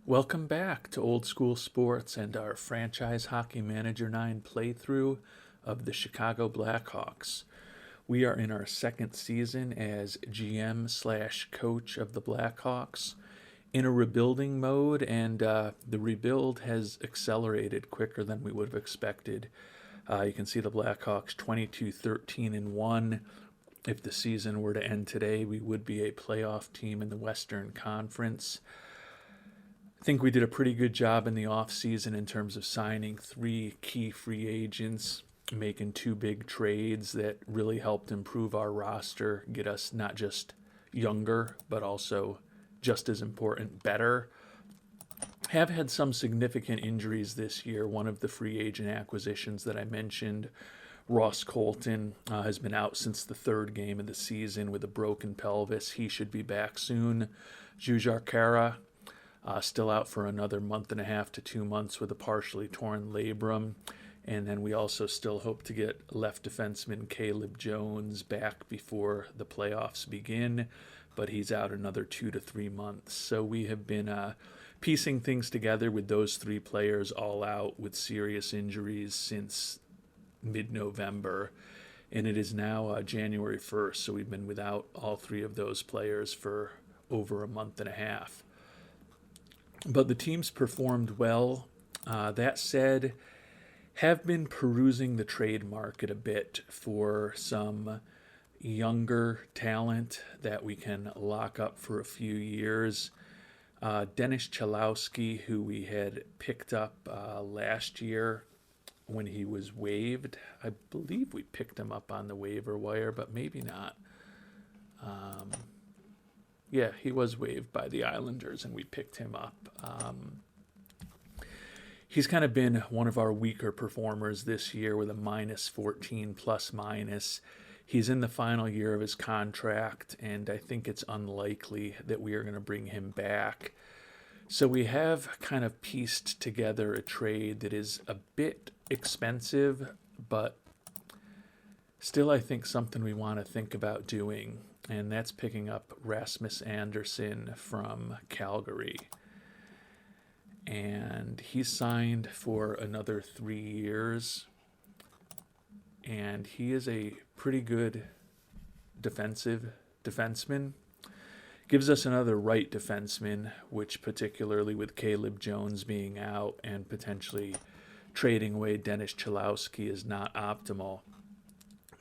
Welcome back to Old School Sports and our Franchise Hockey Manager 9 playthrough of the Chicago Blackhawks. We are in our second season as GM slash coach of the Blackhawks in a rebuilding mode, and the rebuild has accelerated quicker than we would have expected. You can see the Blackhawks 22-13-1. If the season were to end today, we would be a playoff team in the Western Conference. I think we did a pretty good job in the offseason in terms of signing three key free agents, making two big trades that really helped improve our roster, get us not just younger, but also just as important, better. Have had some significant injuries this year. One of the free agent acquisitions that I mentioned, Ross Colton, has been out since the third game of the season with a broken pelvis. He should be back soon. Jujhar Khaira, still out for another month and a half to 2 months with a partially torn labrum. And then we also still hope to get left defenseman Caleb Jones back before the playoffs begin, but he's out another 2 to 3 months. So we have been piecing things together with those three players all out with serious injuries since mid-November. And it is now January 1st, so we've been without all three of those players for over a month and a half. But the team's performed well. That said, have been perusing the trade market a bit for some younger talent that we can lock up for a few years. Dennis Chalowski, who we had picked up last year when he was waived. I believe we picked him up on the waiver wire, but maybe not. Yeah, he was waived by the Islanders, and we picked him up. He's kind of been one of our weaker performers this year with a minus 14 plus minus. He's in the final year of his contract, and I think it's unlikely that we are going to bring him back. So we have kind of pieced together a trade that is a bit expensive, but still I think something we want to think about doing. And that's picking up Rasmus Andersson from Calgary. And he's signed for another 3 years. And he is a pretty good defenseman. Gives us another right defenseman, which particularly with Caleb Jones being out and potentially trading away Dennis Chalowski is not optimal.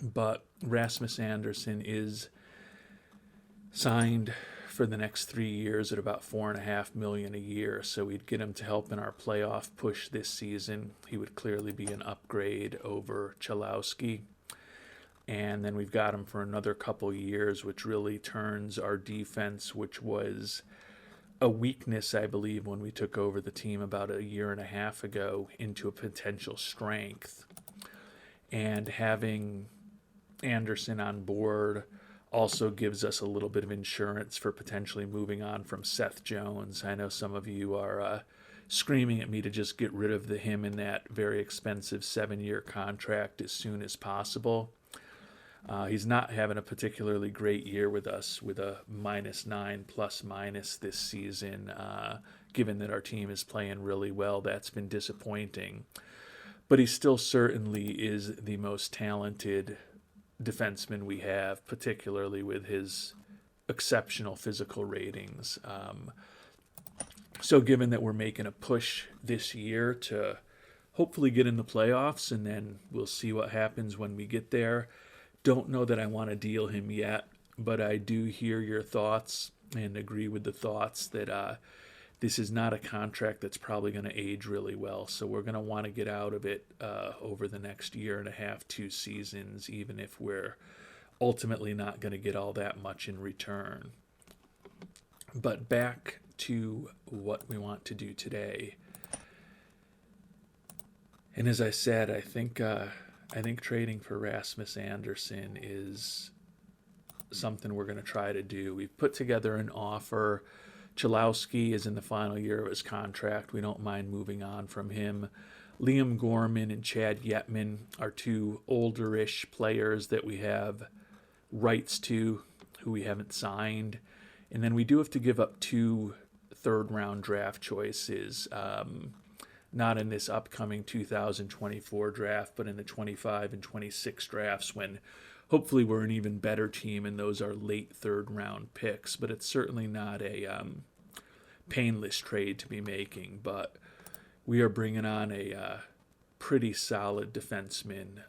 But Rasmus Andersson is signed for the next 3 years at about $4.5 million a year, so we'd get him to help in our playoff push this season. He would clearly be an upgrade over Chalowski, and then we've got him for another couple years, which really turns our defense, which was a weakness, I believe, when we took over the team about a year and a half ago, into a potential strength. And having Andersson on board also gives us a little bit of insurance for potentially moving on from Seth Jones. I know some of you are screaming at me to just get rid of him in that very expensive 7-year contract as soon as possible. He's not having a particularly great year with us, with a -9 plus minus this season. Given that our team is playing really well, that's been disappointing. But he still certainly is the most talented defenseman we have, particularly with his exceptional physical ratings. So given that we're making a push this year to hopefully get in the playoffs, and then we'll see what happens when we get there, don't know that I want to deal him yet, but I do hear your thoughts and agree with the thoughts that this is not a contract that's probably going to age really well. So we're going to want to get out of it over the next year and a half, 2 seasons, even if we're ultimately not going to get all that much in return. But back to what we want to do today. And as I said, I think trading for Rasmus Andersson is something we're going to try to do. We've put together an offer. Chalowski is in the final year of his contract. We don't mind moving on from him. Liam Gorman and Chad Yetman are 2 older-ish players that we have rights to, who we haven't signed. And then we do have to give up 2 third-round draft choice is not in this upcoming 2024 draft, but in the 25 and 26 drafts when hopefully we're an even better team and those are late third-round picks. But it's certainly not a painless trade to be making. But we are bringing on a pretty solid defenseman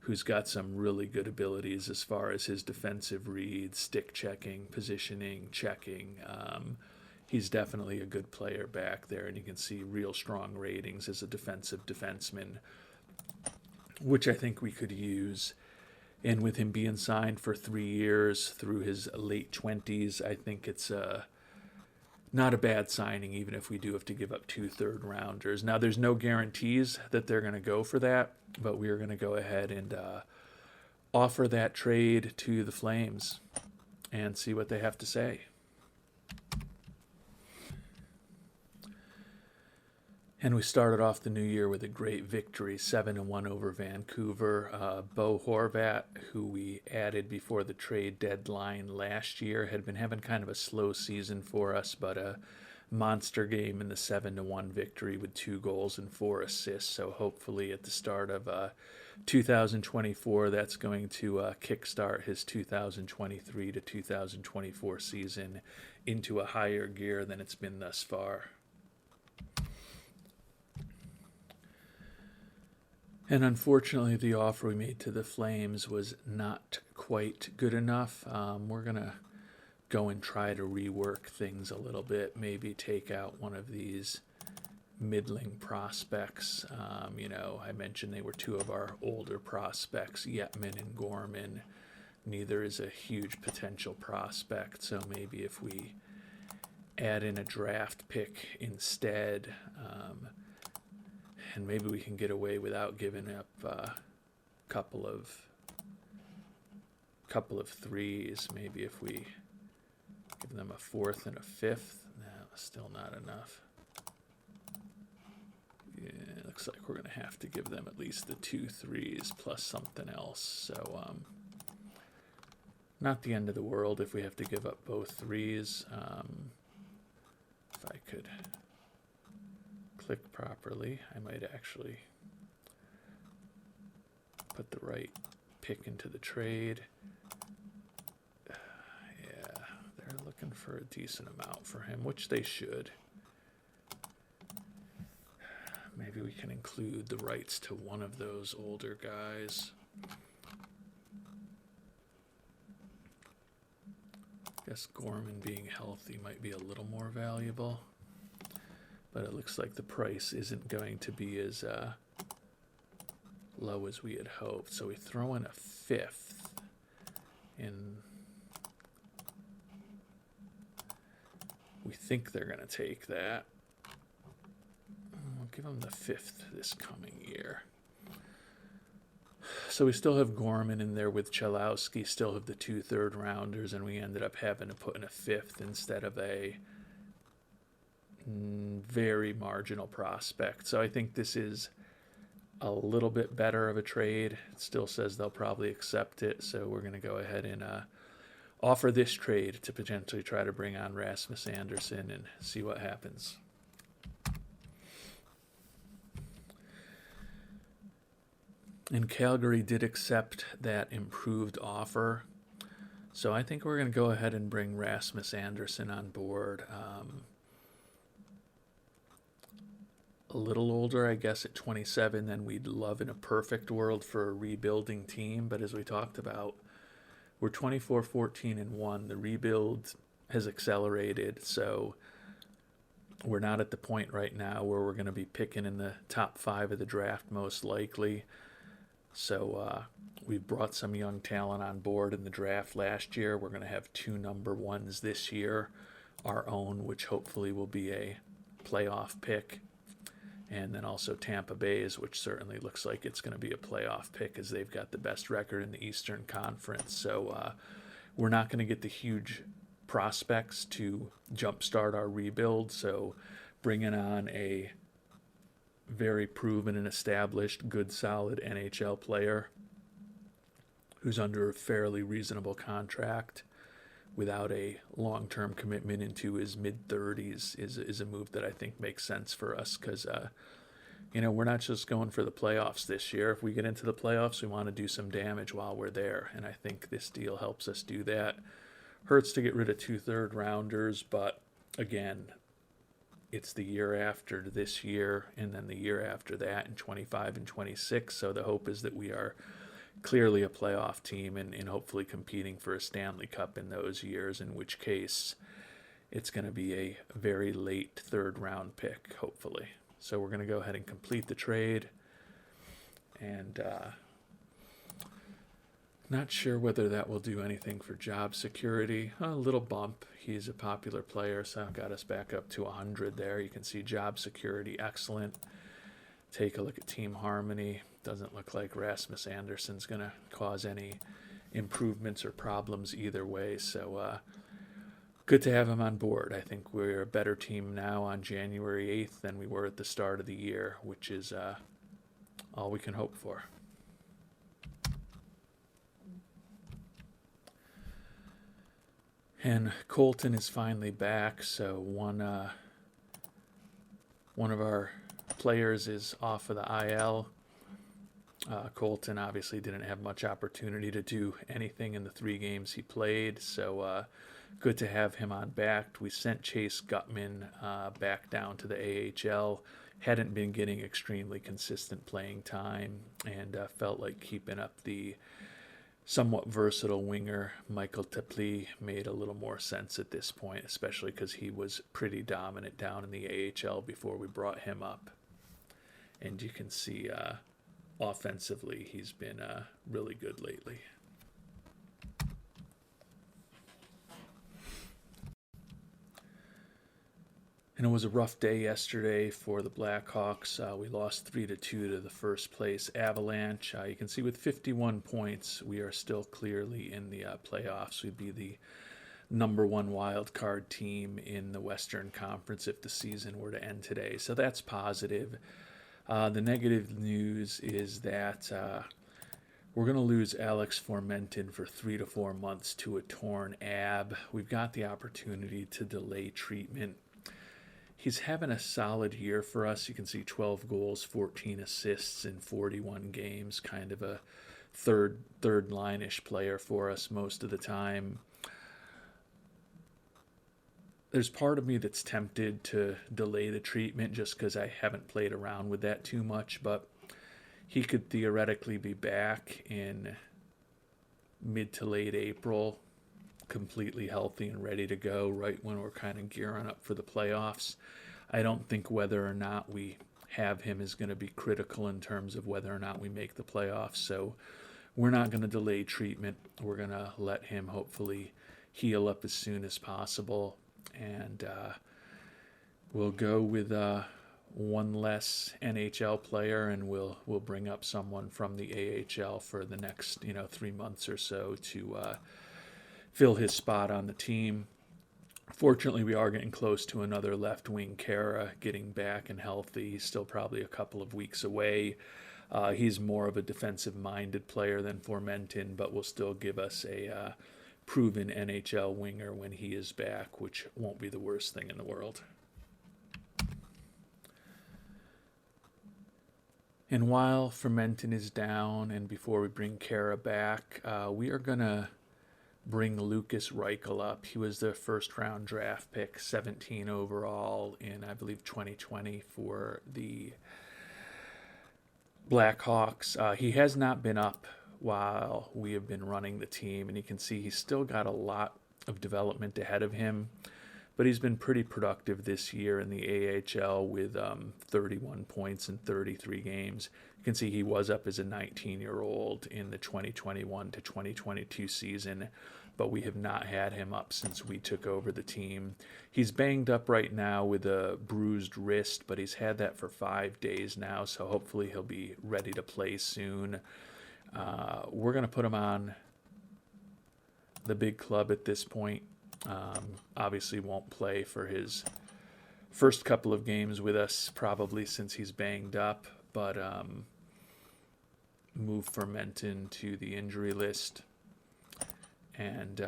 who's got some really good abilities as far as his defensive reads, stick checking, positioning, checking. He's definitely a good player back there, and you can see real strong ratings as a defensive defenseman, which I think we could use. And with him being signed for 3 years through his late 20s, I think it's not a bad signing, even if we do have to give up 2 third-rounders. Now, there's no guarantees that they're going to go for that, but we are going to go ahead and offer that trade to the Flames and see what they have to say. And we started off the new year with a great victory, 7-1 over Vancouver. Bo Horvat, who we added before the trade deadline last year, had been having kind of a slow season for us, but a monster game in the 7-1 victory with 2 goals and 4 assists. So hopefully at the start of 2024, that's going to kickstart his 2023 to 2024 season into a higher gear than it's been thus far. And unfortunately, the offer we made to the Flames was not quite good enough. We're going to go and try to rework things a little bit, maybe take out one of these middling prospects. I mentioned they were 2 of our older prospects, Yetman and Gorman. Neither is a huge potential prospect, so maybe if we add in a draft pick instead, and maybe we can get away without giving up a couple of threes. Maybe if we give them a 4th and a 5th. No, still not enough. Yeah, it looks like we're going to have to give them at least the 2 threes plus something else. So not the end of the world if we have to give up both threes. If I could click properly, I might actually put the right pick into the trade. Yeah, they're looking for a decent amount for him, which they should. Maybe we can include the rights to one of those older guys. I guess Gorman being healthy might be a little more valuable. But it looks like the price isn't going to be as low as we had hoped. So we throw in a 5th. And we think they're going to take that. We'll give them the 5th this coming year. So we still have Gorman in there with Chalowski, still have the 2 third-rounders, and we ended up having to put in a 5th instead of a very marginal prospect. So I think this is a little bit better of a trade. It still says they'll probably accept it, so we're going to go ahead and offer this trade to potentially try to bring on Rasmus Andersson and see what happens. And Calgary did accept that improved offer, so I think we're going to go ahead and bring Rasmus Andersson on board. A little older, I guess, at 27 than we'd love in a perfect world for a rebuilding team. But as we talked about, we're 24, 14, and 1. The rebuild has accelerated, so we're not at the point right now where we're going to be picking in the top 5 of the draft most likely. So we've brought some young talent on board in the draft last year. We're going to have 2 number 1s this year, our own, which hopefully will be a playoff pick. And then also Tampa Bay's, which certainly looks like it's going to be a playoff pick as they've got the best record in the Eastern Conference. So we're not going to get the huge prospects to jumpstart our rebuild. So bringing on a very proven and established, good, solid NHL player who's under a fairly reasonable contract without a long-term commitment into his mid-30s is a move that I think makes sense for us because, we're not just going for the playoffs this year. If we get into the playoffs, we want to do some damage while we're there, and I think this deal helps us do that. Hurts to get rid of 2 third-rounders, but again, it's the year after this year and then the year after that in 25 and 26, so the hope is that we are clearly a playoff team and hopefully competing for a Stanley Cup in those years, in which case it's going to be a very late third-round pick, hopefully. So we're going to go ahead and complete the trade, and not sure whether that will do anything for job security. A little bump. He's a popular player, so got us back up to 100 there. You can see job security, excellent. Take a look at team harmony. Doesn't look like Rasmus Anderson's going to cause any improvements or problems either way. So good to have him on board. I think we're a better team now on January 8th than we were at the start of the year, which is all we can hope for. And Colton is finally back, so one of our players is off of the IL. Colton obviously didn't have much opportunity to do anything in the 3 games he played, so good to have him on back. We sent Chase Gutman back down to the AHL. Hadn't been getting extremely consistent playing time, and felt like keeping up the somewhat versatile winger Michael Teply made a little more sense at this point, especially because he was pretty dominant down in the AHL before we brought him up. And you can see offensively he's been really good lately. And it was a rough day yesterday for the Blackhawks. We lost 3-2 to the first place Avalanche. You can see with 51 points, we are still clearly in the playoffs. We'd be the number 1 wild card team in the Western Conference if the season were to end today. So that's positive. The negative news is that we're going to lose Alex Formenton for 3 to 4 months to a torn ab. We've got the opportunity to delay treatment. He's having a solid year for us. You can see 12 goals, 14 assists in 41 games, kind of a third line-ish player for us most of the time. There's part of me that's tempted to delay the treatment just because I haven't played around with that too much, but he could theoretically be back in mid to late April, completely healthy and ready to go right when we're kind of gearing up for the playoffs. I don't think whether or not we have him is going to be critical in terms of whether or not we make the playoffs. So we're not going to delay treatment. We're going to let him hopefully heal up as soon as possible. And we'll go with one less NHL player, and we'll bring up someone from the AHL for the next 3 months or so to fill his spot on the team. Fortunately, we are getting close to another left wing, Kara, getting back and healthy. He's still probably a couple of weeks away. He's more of a defensive-minded player than Formenton, but will still give us a proven NHL winger when he is back, which won't be the worst thing in the world. And while Formenton is down, and before we bring Kara back, we are going to bring Lucas Reichel up. He was the first-round draft pick, 17 overall in, I believe, 2020 for the Blackhawks. He has not been up while we have been running the team, and you can see he's still got a lot of development ahead of him, but he's been pretty productive this year in the AHL with 31 points in 33 games. You can see he was up as a 19-year-old in the 2021 to 2022 season, but we have not had him up since we took over the team. He's banged up right now with a bruised wrist, but he's had that for 5 days now, so hopefully he'll be ready to play soon. We're going to put him on the big club at this point. Obviously won't play for his first couple of games with us, probably since he's banged up, but move Formenton to the injury list. And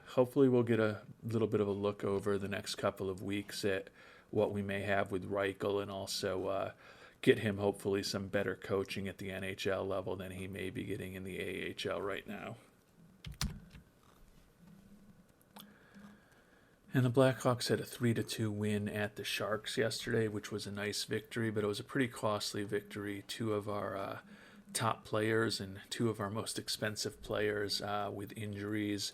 hopefully we'll get a little bit of a look over the next couple of weeks at what we may have with Reichel, and also get him hopefully some better coaching at the NHL level than he may be getting in the AHL right now. And the Blackhawks had a 3-2 win at the Sharks yesterday, which was a nice victory, but it was a pretty costly victory. Two of our top players and two of our most expensive players with injuries.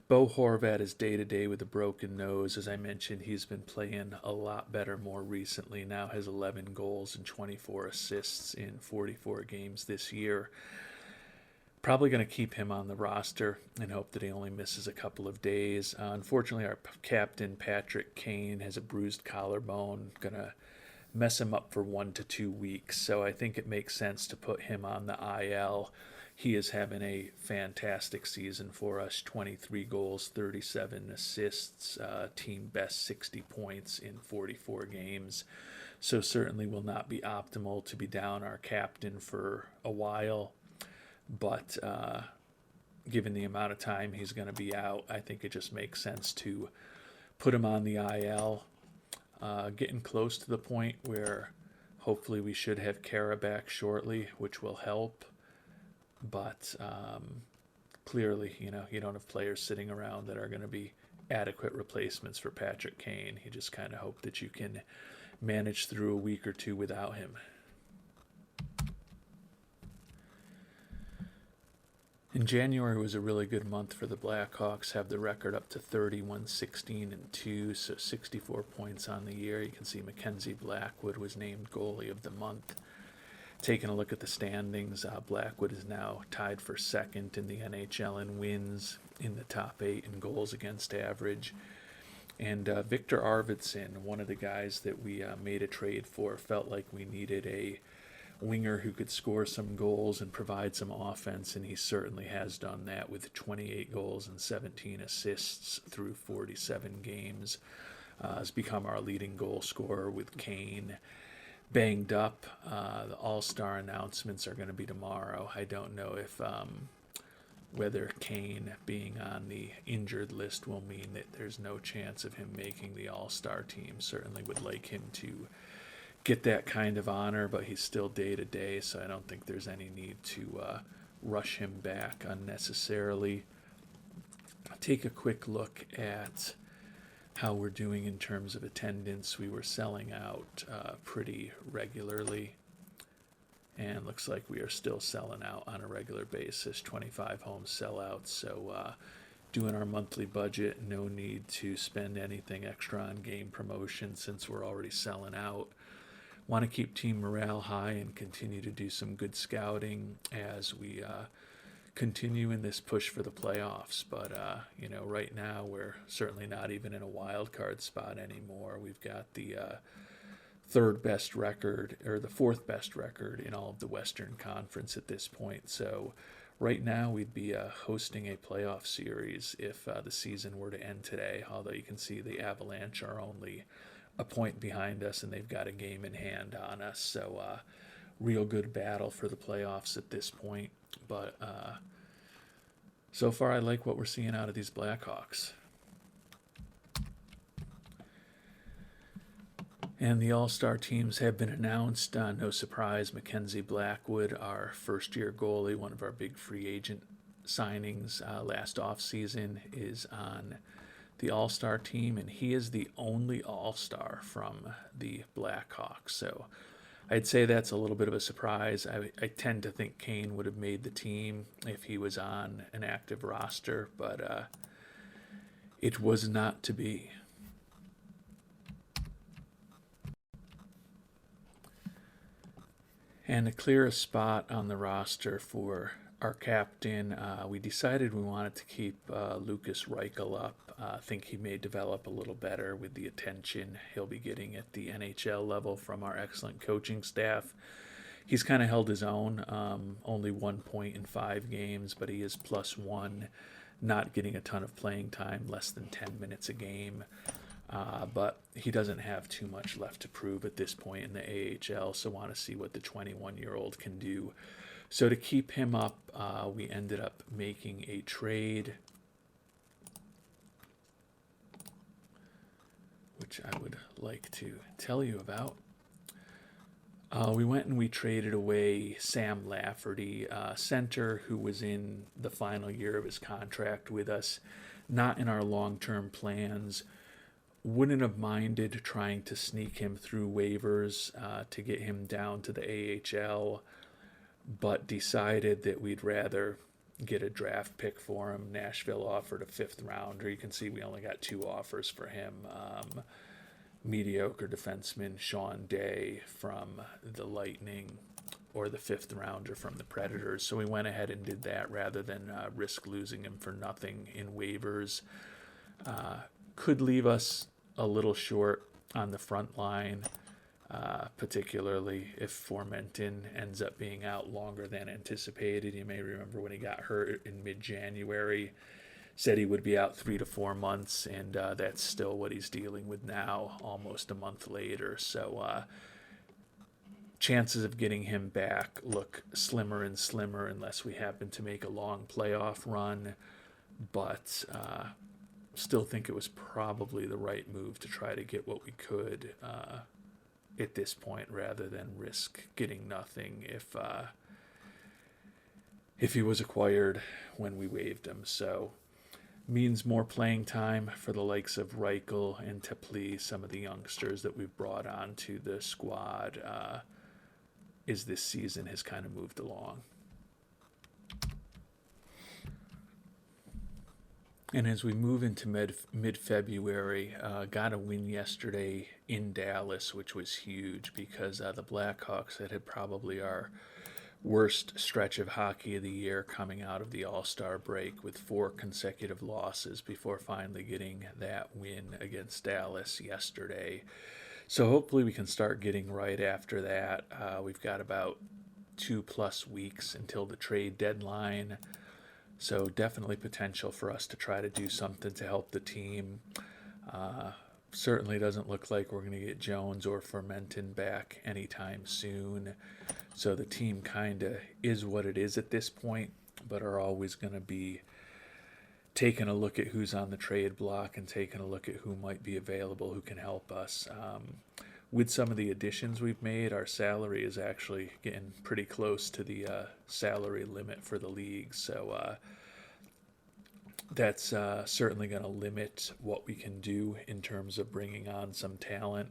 Bo Horvat is day-to-day with a broken nose. As I mentioned, he's been playing a lot better more recently. Now has 11 goals and 24 assists in 44 games this year. Probably going to keep him on the roster and hope that he only misses a couple of days. Unfortunately, our captain, Patrick Kane, has a bruised collarbone. Going to mess him up for 1 to 2 weeks. So I think it makes sense to put him on the IL. He is having a fantastic season for us. 23 goals, 37 assists, team best 60 points in 44 games. So certainly will not be optimal to be down our captain for a while. But given the amount of time he's going to be out, I think it just makes sense to put him on the IL. Getting close to the point where hopefully we should have Kara back shortly, which will help. But clearly, you don't have players sitting around that are going to be adequate replacements for Patrick Kane. You just kind of hope that you can manage through a week or two without him. And January was a really good month for the Blackhawks. Have the record up to 31-16-2, so 64 points on the year. You can see Mackenzie Blackwood was named goalie of the month. Taking a look at the standings, Blackwood is now tied for second in the NHL in wins, in the top 8 in goals against average. And Victor Arvidsson, one of the guys that we made a trade for, felt like we needed a winger who could score some goals and provide some offense, and he certainly has done that with 28 goals and 17 assists through 47 games. Has become our leading goal scorer with Kane banged up. The All-Star announcements are going to be tomorrow. I don't know if whether Kane being on the injured list will mean that there's no chance of him making the All-Star team. Certainly would like him to get that kind of honor, but he's still day-to-day, so I don't think there's any need to rush him back unnecessarily. Take a quick look at how we're doing in terms of attendance. We were selling out pretty regularly, and looks like we are still selling out on a regular basis, 25 home sellouts. So doing our monthly budget, no need to spend anything extra on game promotion since we're already selling out. Want to keep team morale high and continue to do some good scouting as we continue in this push for the playoffs. But right now we're certainly not even in a wild card spot anymore. We've got the third best record, or the fourth best record in all of the Western Conference at this point. So right now we'd be hosting a playoff series if the season were to end today, although you can see the Avalanche are only a point behind us and they've got a game in hand on us. So real good battle for the playoffs at this point. But so far I like what we're seeing out of these Blackhawks. And the All-Star teams have been announced. No surprise, Mackenzie Blackwood, our first-year goalie, one of our big free agent signings last offseason, is on the All-Star team, and he is the only All-Star from the Blackhawks. So I'd say that's a little bit of a surprise. I tend to think Kane would have made the team if he was on an active roster, but it was not to be. And to clear a spot on the roster for our captain, we decided we wanted to keep Lukas Reichel up. I think he may develop a little better with the attention he'll be getting at the NHL level from our excellent coaching staff. He's kind of held his own, only 1 point in 5 games, but he is +1, not getting a ton of playing time, less than 10 minutes a game. But he doesn't have too much left to prove at this point in the AHL, so want to see what the 21-year-old can do. So to keep him up, we ended up making a trade which I would like to tell you about. We went and we traded away Sam Lafferty, center, who was in the final year of his contract with us, not in our long-term plans. Wouldn't have minded trying to sneak him through waivers to get him down to the AHL, but decided that we'd rather get a draft pick for him. Nashville offered a 5th rounder. You can see we only got 2 offers for him. Mediocre defenseman Sean Day from the Lightning, or the 5th rounder from the Predators. So we went ahead and did that rather than risk losing him for nothing in waivers. Could leave us a little short on the front line, particularly if Formenton ends up being out longer than anticipated. You may remember when he got hurt in mid-January, said he would be out 3 to 4 months, and that's still what he's dealing with now, almost a month later. So chances of getting him back look slimmer and slimmer unless we happen to make a long playoff run, but still think it was probably the right move to try to get what we could at this point, rather than risk getting nothing if he was acquired when we waived him. So means more playing time for the likes of Reichel and Tepli, some of the youngsters that we've brought onto the squad as this season has kind of moved along. And as we move into mid-February, got a win yesterday in Dallas, which was huge because the Blackhawks had probably our worst stretch of hockey of the year coming out of the All-Star break with 4 consecutive losses before finally getting that win against Dallas yesterday. So hopefully we can start getting right after that. We've got about 2+ weeks until the trade deadline. So definitely potential for us to try to do something to help the team. Certainly doesn't look like we're going to get Jones or Formenton back anytime soon. So the team kind of is what it is at this point, but are always going to be taking a look at who's on the trade block and taking a look at who might be available, who can help us. With some of the additions we've made, our salary is actually getting pretty close to the salary limit for the league. So that's certainly going to limit what we can do in terms of bringing on some talent.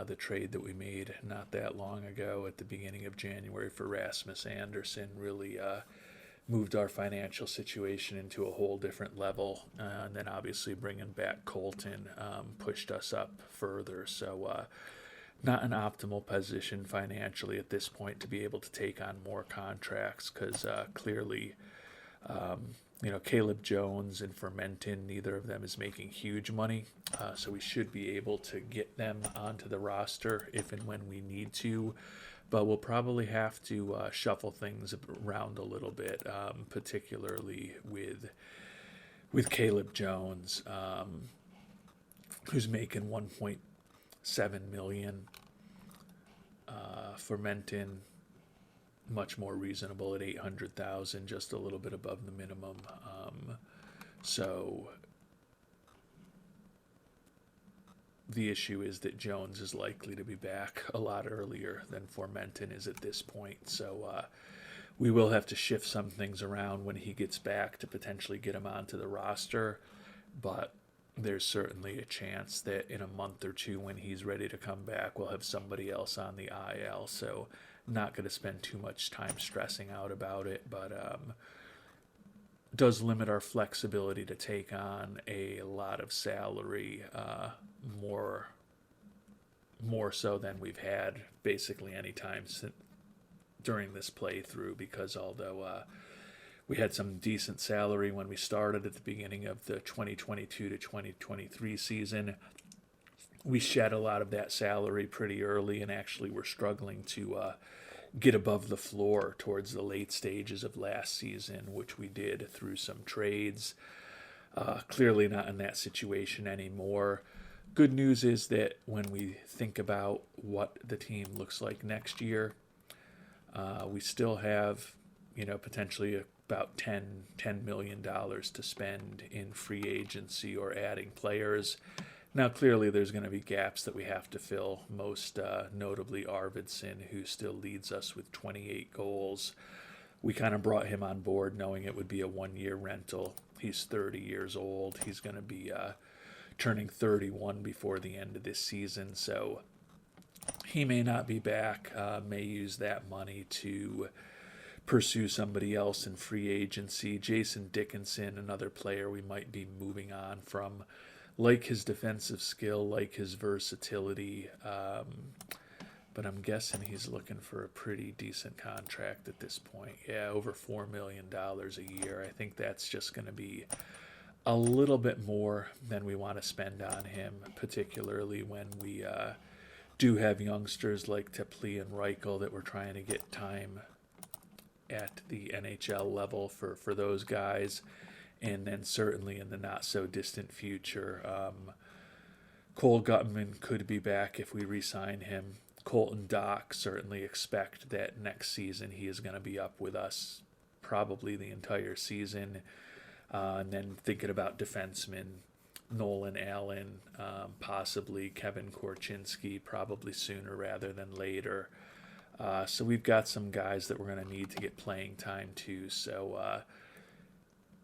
The trade that we made not that long ago at the beginning of January for Rasmus Anderson really moved our financial situation into a whole different level. And then obviously bringing back Colton pushed us up further. So not an optimal position financially at this point to be able to take on more contracts, because clearly Caleb Jones and Formenton, neither of them is making huge money. So we should be able to get them onto the roster if and when we need to. But we'll probably have to shuffle things around a little bit, particularly with Caleb Jones, who's making $1.7 million. Formenton, much more reasonable at $800,000, just a little bit above the minimum. So the issue is that Jones is likely to be back a lot earlier than Formenton is at this point. So we will have to shift some things around when he gets back to potentially get him onto the roster. But there's certainly a chance that in a month or two, when he's ready to come back, we'll have somebody else on the IL. So not going to spend too much time stressing out about it, but does limit our flexibility to take on a lot of salary, more so than we've had basically any time during this playthrough, because although we had some decent salary when we started at the beginning of the 2022 to 2023 season, we shed a lot of that salary pretty early, and actually were struggling to get above the floor towards the late stages of last season, which we did through some trades. Clearly not in that situation anymore. Good news is that when we think about what the team looks like next year, we still have, potentially about $10 million to spend in free agency or adding players. Now, clearly, there's going to be gaps that we have to fill, most notably Arvidsson, who still leads us with 28 goals. We kind of brought him on board knowing it would be a 1 year rental. He's 30 years old. He's going to be turning 31 before the end of this season, so he may not be back, may use that money to pursue somebody else in free agency. Jason Dickinson, another player we might be moving on from, like his defensive skill, like his versatility. But I'm guessing he's looking for a pretty decent contract at this point. Yeah, over $4 million a year. I think that's just going to be a little bit more than we want to spend on him, particularly when we do have youngsters like Tepli and Reichel that we're trying to get time at the NHL level for those guys. And then certainly in the not so distant future, Cole Gutman could be back if we re-sign him. Colton Dock, certainly expect that next season he is going to be up with us probably the entire season. And then thinking about defensemen, Nolan Allen, possibly Kevin Korchinski, probably sooner rather than later. So we've got some guys that we're going to need to get playing time to. So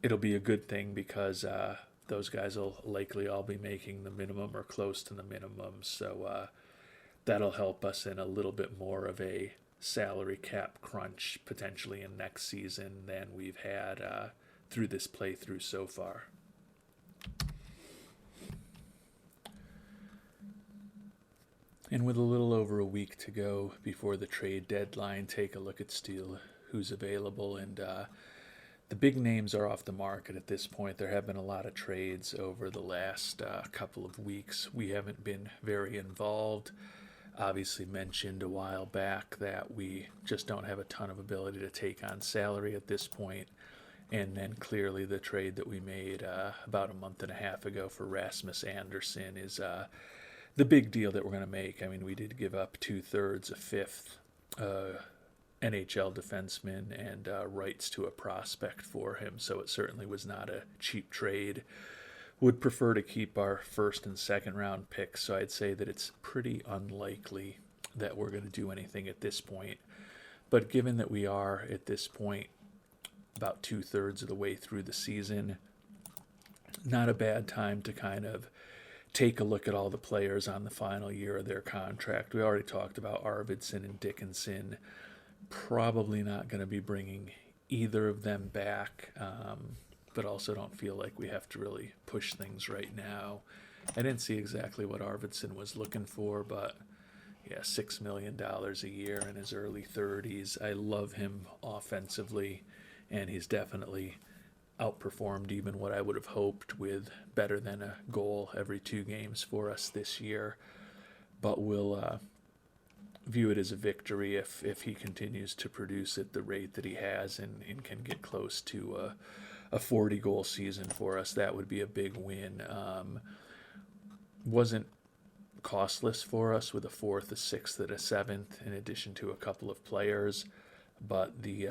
it'll be a good thing because those guys will likely all be making the minimum or close to the minimum. So that'll help us in a little bit more of a salary cap crunch potentially in next season than we've had through this playthrough so far. And with a little over a week to go before the trade deadline, take a look at Steele, who's available. And the big names are off the market at this point. There have been a lot of trades over the last couple of weeks. We haven't been very involved. Obviously mentioned a while back that we just don't have a ton of ability to take on salary at this point. And then clearly the trade that we made about a month and a half ago for Rasmus Anderson is the big deal that we're going to make. I mean, we did give up 2/3, a fifth NHL defenseman and rights to a prospect for him, so it certainly was not a cheap trade. Would prefer to keep our first and second round picks, so I'd say that it's pretty unlikely that we're going to do anything at this point. But given that we are at this point about 2/3 of the way through the season, not a bad time to kind of take a look at all the players on the final year of their contract. We already talked about Arvidsson and Dickinson. Probably not going to be bringing either of them back, but also don't feel like we have to really push things right now. I didn't see exactly what Arvidsson was looking for, but yeah, $6 million a year in his early 30s. I love him offensively, and he's definitely outperformed even what I would have hoped with better than a goal every 2 games for us this year. But we'll view it as a victory if he continues to produce at the rate that he has and can get close to a 40-goal season for us. That would be a big win. Wasn't costless for us with a 4th, a 6th, and a 7th in addition to a couple of players. But the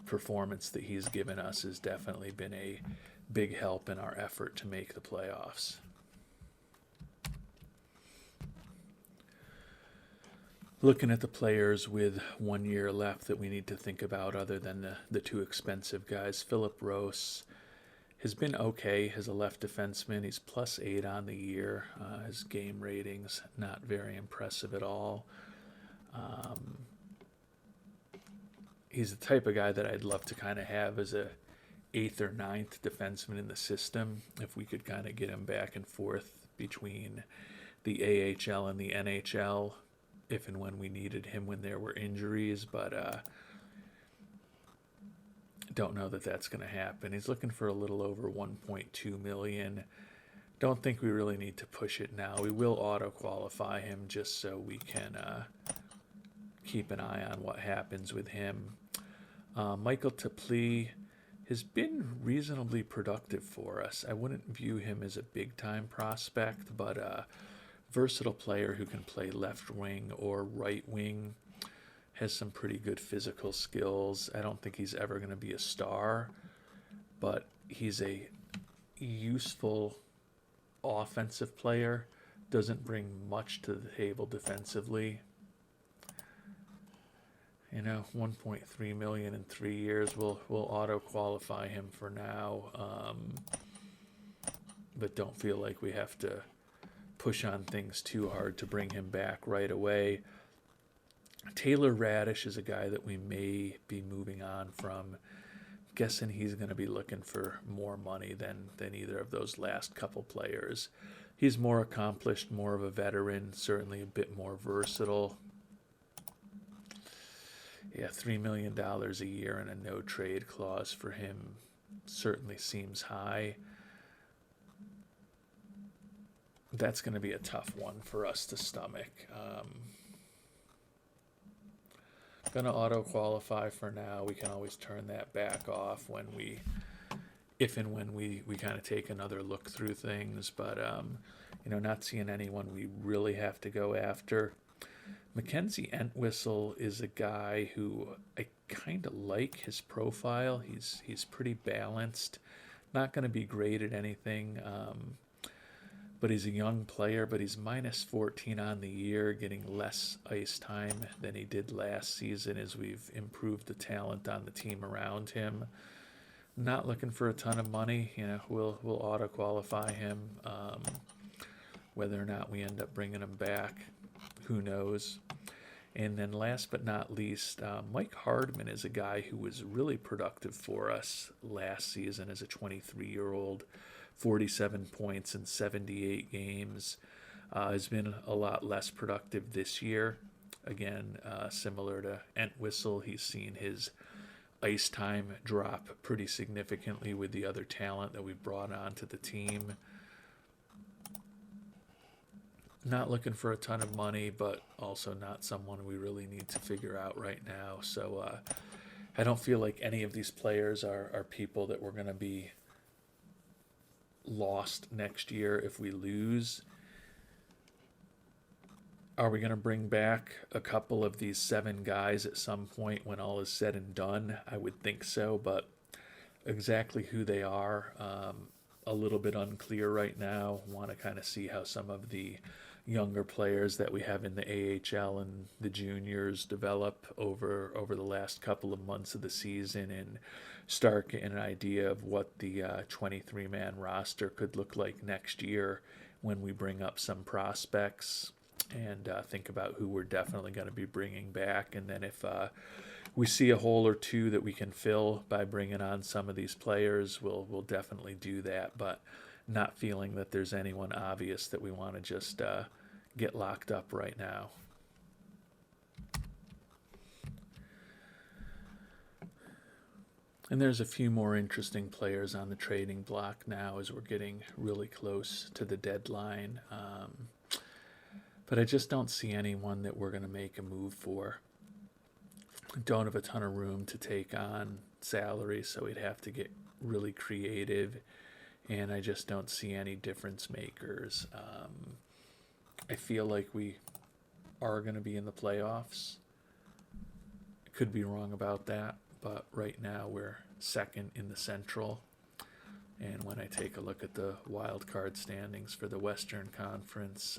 performance that he's given us has definitely been a big help in our effort to make the playoffs. Looking at the players with 1 year left that we need to think about other than the 2 expensive guys, Philip Rose has been okay as a left defenseman. He's +8 on the year. His game ratings, not very impressive at all. He's the type of guy that I'd love to kind of have as a 8th or 9th defenseman in the system if we could kind of get him back and forth between the AHL and the NHL if and when we needed him when there were injuries, but don't know that that's going to happen. He's looking for a little over $1.2 million. Don't think we really need to push it now. We will auto-qualify him just so we can keep an eye on what happens with him. Michael Tepli has been reasonably productive for us. I wouldn't view him as a big-time prospect, but a versatile player who can play left wing or right wing, has some pretty good physical skills. I don't think he's ever going to be a star, but he's a useful offensive player doesn't bring much to the table defensively. 1.3 million in 3 years. We'll auto qualify him for now, but don't feel like we have to push on things too hard to bring him back right away. Taylor Radish is a guy that we may be moving on from. Guessing he's going to be looking for more money than either of those last couple players. He's more accomplished, more of a veteran, certainly a bit more versatile. Yeah, $3 million a year and a no trade clause for him certainly seems high. That's going to be a tough one for us to stomach. Going to auto qualify for now. We can always turn that back off if and when we kind of take another look through things. But not seeing anyone we really have to go after. Mackenzie Entwistle is a guy who I kind of like his profile. He's pretty balanced. Not going to be great at anything, but he's a young player. But he's minus 14 on the year, getting less ice time than he did last season as we've improved the talent on the team around him. Not looking for a ton of money. We'll auto qualify him. Whether or not we end up bringing him back, who knows? And then last but not least, Mike Hardman is a guy who was really productive for us last season as a 23-year-old, 47 points in 78 games. Has been a lot less productive this year. Again, similar to Entwistle, he's seen his ice time drop pretty significantly with the other talent that we've brought onto the team. Not looking for a ton of money, but also not someone we really need to figure out right now. So I don't feel like any of these players are people that we're going to be lost next year if we lose. Are we going to bring back a couple of these 7 guys at some point when all is said and done? I would think so, but exactly who they are, a little bit unclear right now. Want to kind of see how some of the younger players that we have in the AHL and the juniors develop over the last couple of months of the season and start getting an idea of what the 23-man roster could look like next year when we bring up some prospects and think about who we're definitely going to be bringing back. And then if we see a hole or two that we can fill by bringing on some of these players, we'll definitely do that, but not feeling that there's anyone obvious that we want to just get locked up right now. And there's a few more interesting players on the trading block now as we're getting really close to the deadline. But I just don't see anyone that we're going to make a move for. Don't have a ton of room to take on salary, so we'd have to get really creative. And I just don't see any difference makers. I feel like we are going to be in the playoffs. Could be wrong about that, but right now we're second in the Central. And when I take a look at the wild card standings for the Western Conference,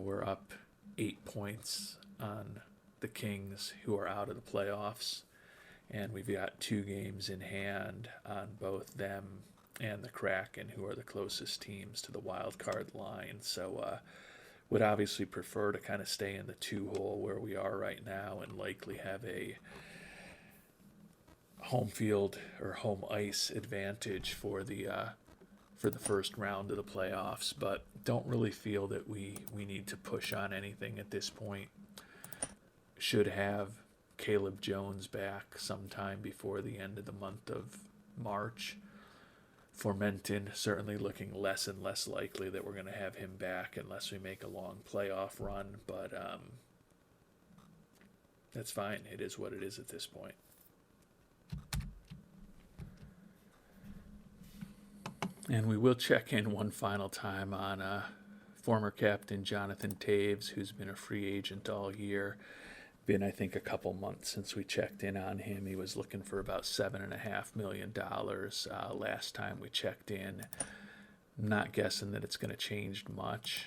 we're up 8 points on the Kings, who are out of the playoffs. And we've got 2 games in hand on both them and the Kraken, who are the closest teams to the wild card line. So would obviously prefer to kind of stay in the 2-hole where we are right now and likely have a home field or home ice advantage for the first round of the playoffs, but don't really feel that we need to push on anything at this point. Should have Caleb Jones back sometime before the end of the month of March. Formenton certainly looking less and less likely that we're going to have him back unless we make a long playoff run, but that's fine. It is what it is at this point. And we will check in one final time on former captain Jonathan Taves, who's been a free agent all year. Been, I think, a couple months since we checked in on him. He was looking for about $7.5 million last time we checked in. Not guessing that it's going to change much.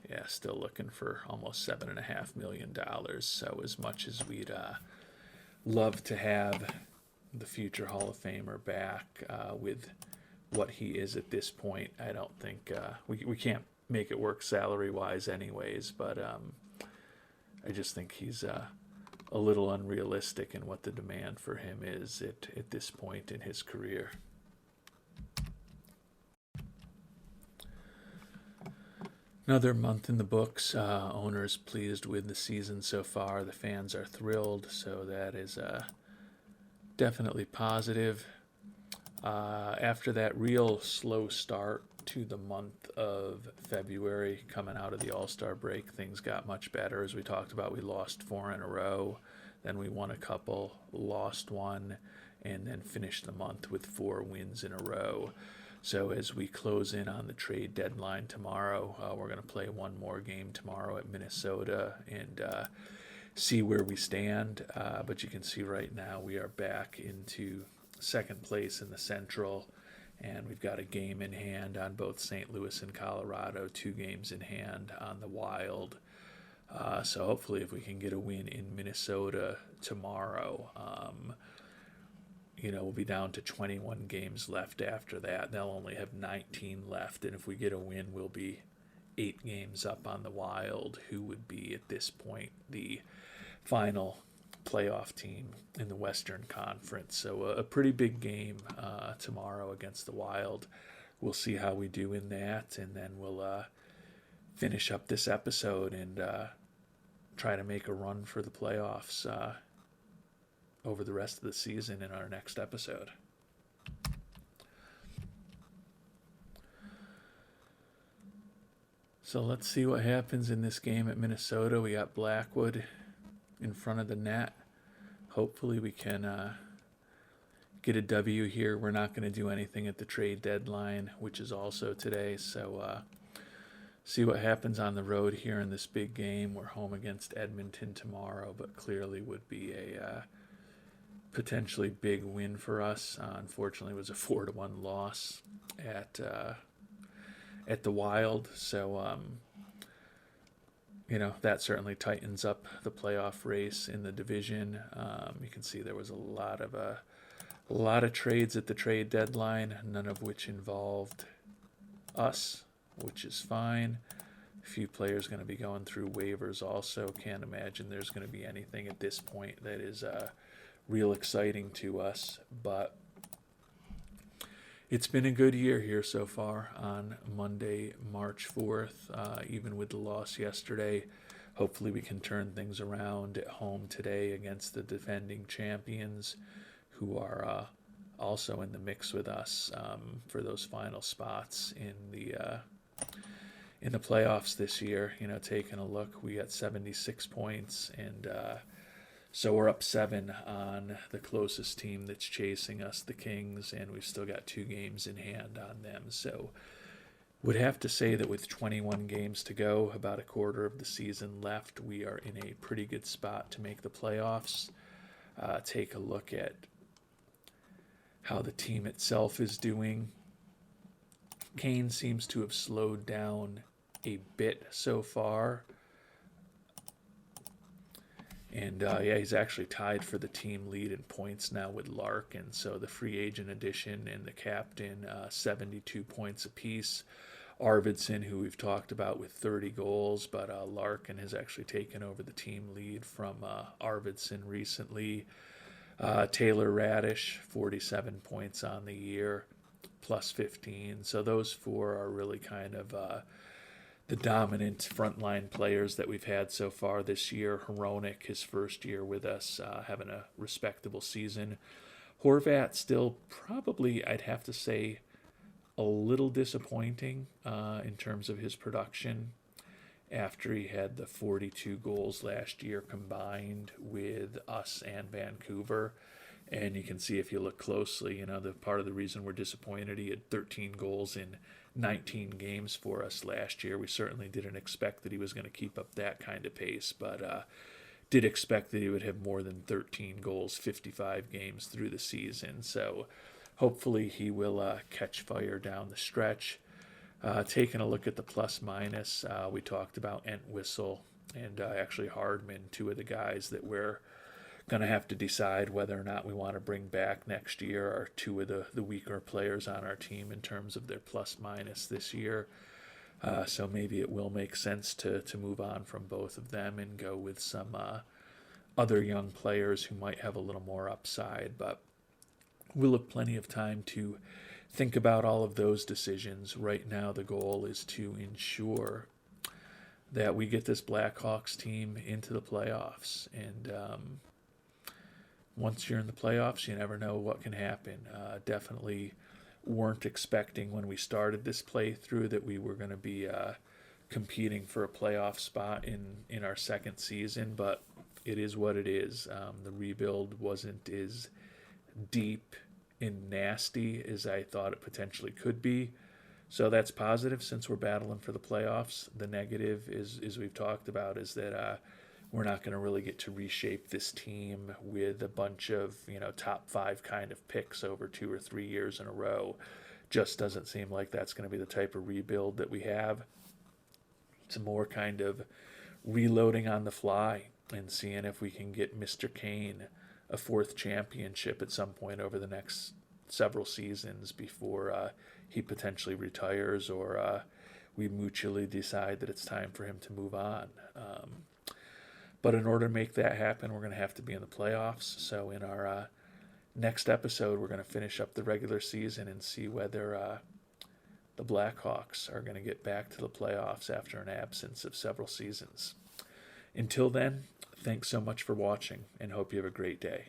Yeah, still looking for almost $7.5 million. So as much as we'd love to have the future Hall of Famer back with what he is at this point, I don't think we can't make it work salary wise, anyways. But I just think he's a little unrealistic in what the demand for him is at this point in his career. Another month in the books. Owners pleased with the season so far. The fans are thrilled, so that is definitely positive. After that real slow start to the month of February, coming out of the All-Star break, things got much better. As we talked about, we lost 4 in a row, then we won a couple, lost one, and then finished the month with 4 wins in a row. So as we close in on the trade deadline tomorrow, we're going to play one more game tomorrow at Minnesota and see where we stand. But you can see right now we are back into second place in the Central, and we've got a game in hand on both St. Louis and Colorado, 2 games in hand on the Wild. So hopefully if we can get a win in Minnesota tomorrow, we'll be down to 21 games left after that. They'll only have 19 left, and if we get a win, we'll be 8 games up on the Wild, who would be at this point the final playoff team in the Western Conference. So a pretty big game tomorrow against the Wild. We'll see how we do in that, and then we'll finish up this episode and try to make a run for the playoffs over the rest of the season in our next episode. So let's see what happens in this game at Minnesota. We got Blackwood in front of the net. Hopefully we can get a W here. We're not going to do anything at the trade deadline, which is also today. So see what happens on the road here in this big game. We're home against Edmonton tomorrow, but clearly would be a potentially big win for us. Unfortunately, it was a 4-1 loss at the Wild. So that certainly tightens up the playoff race in the division. You can see there was a lot of trades at the trade deadline, none of which involved us, which is fine. A few players going to be going through waivers also. Can't imagine there's going to be anything at this point that is real exciting to us, but it's been a good year here so far on Monday, March 4th, even with the loss yesterday. Hopefully we can turn things around at home today against the defending champions, who are also in the mix with us for those final spots in the playoffs this year. Taking a look, we got 76 points, and so we're up 7 on the closest team that's chasing us, the Kings, and we've still got 2 games in hand on them. So would have to say that with 21 games to go, about a quarter of the season left, we are in a pretty good spot to make the playoffs. Take a look at how the team itself is doing. Kane seems to have slowed down a bit so far. And he's actually tied for the team lead in points now with Larkin. So the free agent addition and the captain, 72 points apiece. Arvidsson, who we've talked about, with 30 goals, but Larkin has actually taken over the team lead from Arvidsson recently. Taylor Radish, 47 points on the year, plus 15. So those 4 are really kind of the dominant frontline players that we've had so far this year. Hronek, his first year with us, having a respectable season. Horvat still probably, I'd have to say, a little disappointing in terms of his production after he had the 42 goals last year combined with us and Vancouver. And you can see if you look closely, the part of the reason we're disappointed, he had 13 goals in 19 games for us last year. We certainly didn't expect that he was going to keep up that kind of pace, but did expect that he would have more than 13 goals, 55 games through the season. So hopefully he will catch fire down the stretch. Taking a look at the plus minus, we talked about Entwistle and actually Hardman, two of the guys that we're going to have to decide whether or not we want to bring back next year, are two of the weaker players on our team in terms of their plus minus this year. So maybe it will make sense to move on from both of them and go with some other young players who might have a little more upside. But we'll have plenty of time to think about all of those decisions. Right now, the goal is to ensure that we get this Blackhawks team into the playoffs. And once you're in the playoffs, you never know what can happen. Definitely weren't expecting when we started this playthrough that we were going to be competing for a playoff spot in our second season, but it is what it is. The rebuild wasn't as deep and nasty as I thought it potentially could be. So that's positive since we're battling for the playoffs. The negative is, as we've talked about, is that we're not going to really get to reshape this team with a bunch of, top 5 kind of picks over 2 or 3 years in a row. Just doesn't seem like that's going to be the type of rebuild that we have. It's more kind of reloading on the fly and seeing if we can get Mr. Kane a 4th championship at some point over the next several seasons before he potentially retires, or we mutually decide that it's time for him to move on. But in order to make that happen, we're going to have to be in the playoffs. So in our next episode, we're going to finish up the regular season and see whether the Blackhawks are going to get back to the playoffs after an absence of several seasons. Until then, thanks so much for watching and hope you have a great day.